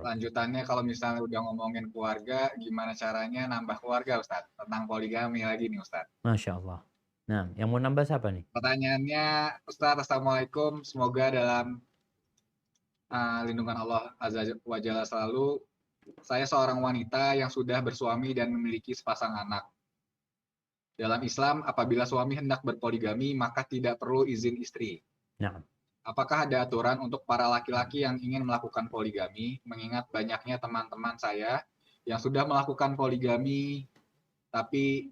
lanjutannya kalau misalnya udah ngomongin keluarga, gimana caranya nambah keluarga Ustadz? Tentang poligami lagi nih Ustadz. Masya Allah. Nah, yang mau nambah siapa nih? Pertanyaannya, Ustadz, Assalamualaikum. Semoga dalam lindungan Allah Azza wa Jalla selalu. Saya seorang wanita yang sudah bersuami dan memiliki sepasang anak. Dalam Islam, apabila suami hendak berpoligami, maka tidak perlu izin istri. Nah, Apakah ada aturan untuk para laki-laki yang ingin melakukan poligami, mengingat banyaknya teman-teman saya yang sudah melakukan poligami, tapi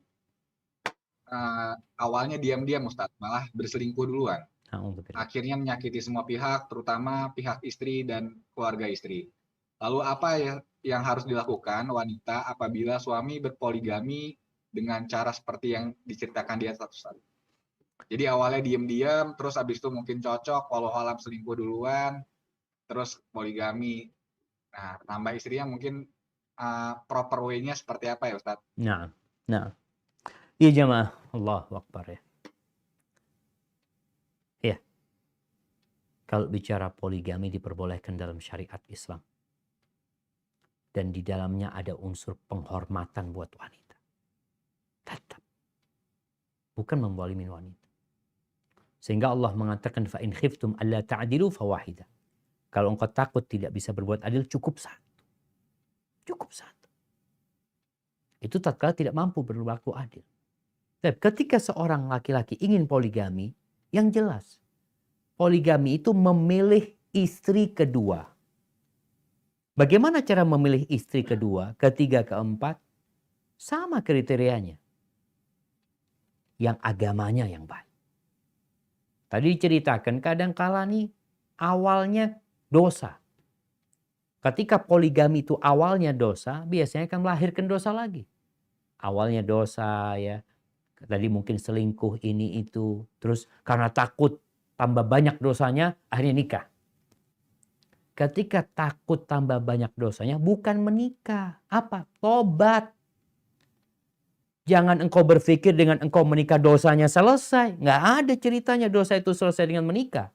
awalnya diam-diam Ustadz, malah berselingkuh duluan. alhamdulillah. Akhirnya menyakiti semua pihak, terutama pihak istri dan keluarga istri. Lalu apa ya yang harus dilakukan wanita apabila suami berpoligami dengan cara seperti yang diceritakan di atas Ustaz? Jadi awalnya diam-diam, terus habis itu mungkin cocok, walau alam selingkuh duluan, terus poligami. Nah, tambah istrinya mungkin proper way-nya seperti apa ya Ustaz? Nah, nah. Iya jamaah, Allahu Akbar ya. Iya, kalau bicara poligami diperbolehkan dalam syariat Islam. Dan di dalamnya ada unsur penghormatan buat wanita. Tetap. Bukan memzalimi wanita. Sehingga Allah mengatakan fa in khiftum alla ta'dilu fawahida. Kalau engkau takut tidak bisa berbuat adil, cukup satu. Cukup satu. Itu tatkala tidak mampu berlaku adil. Dan ketika seorang laki-laki ingin poligami, yang jelas, poligami itu memilih istri kedua. Bagaimana cara memilih istri kedua, ketiga, keempat? Sama kriterianya. Yang agamanya yang baik. Tadi diceritakan kadang-kala nih awalnya dosa. Ketika poligami itu awalnya dosa, biasanya akan melahirkan dosa lagi. Awalnya dosa ya. Tadi mungkin selingkuh ini itu. Terus karena takut tambah banyak dosanya, akhirnya nikah. Ketika takut tambah banyak dosanya, bukan menikah. Apa? Tobat. Jangan engkau berpikir dengan engkau menikah dosanya selesai. Nggak ada ceritanya dosa itu selesai dengan menikah.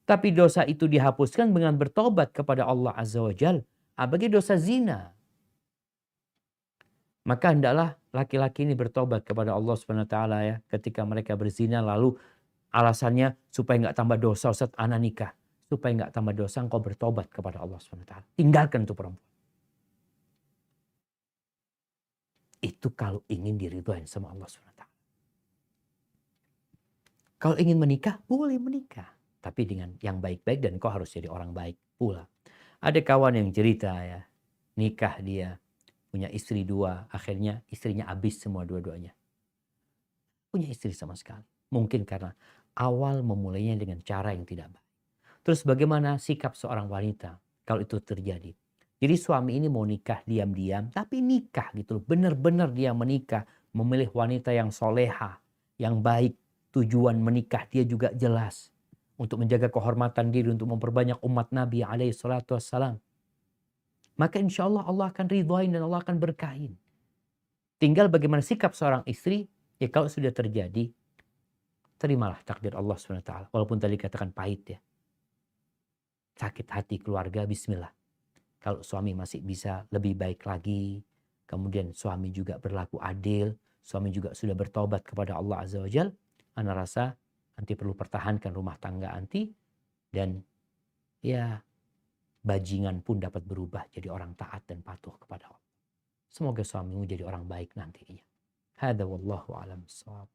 Tapi dosa itu dihapuskan dengan bertobat kepada Allah Azza wa Jal. Bagi dosa zina. Maka hendaklah laki-laki ini bertobat kepada Allah Subhanahu wa taala ya, ketika mereka berzina lalu alasannya supaya nggak tambah dosa Ustaz anak nikah. Supaya nggak tambah dosa engkau bertobat kepada Allah Subhanahu wa taala. Tinggalkan itu perempuan. Itu kalau ingin diridhoin sama Allah Subhanahu wa taala. Kalau ingin menikah, boleh menikah, tapi dengan yang baik-baik dan engkau harus jadi orang baik pula. Ada kawan yang cerita ya, nikah dia punya istri dua, akhirnya istrinya habis semua dua-duanya. Punya istri sama sekali. Mungkin karena awal memulainya dengan cara yang tidak baik. Terus bagaimana sikap seorang wanita kalau itu terjadi? Jadi suami ini mau nikah diam-diam, tapi nikah gitu loh. Benar-benar dia menikah, memilih wanita yang soleha, yang baik. Tujuan menikah dia juga jelas. Untuk menjaga kehormatan diri, untuk memperbanyak umat Nabi SAW. Maka insya Allah Allah akan ridhoin dan Allah akan berkahin. Tinggal bagaimana sikap seorang istri, ya kalau sudah terjadi, terimalah takdir Allah SWT. Walaupun tadi katakan pahit ya. Sakit hati keluarga, bismillah. Kalau suami masih bisa lebih baik lagi, kemudian suami juga berlaku adil, suami juga sudah bertobat kepada Allah Azza wa Jal, ana rasa anti perlu pertahankan rumah tangga anti, dan ya bajingan pun dapat berubah jadi orang taat dan patuh kepada Allah. Semoga suamimu jadi orang baik nantinya. Hada wallahu alam bissawab.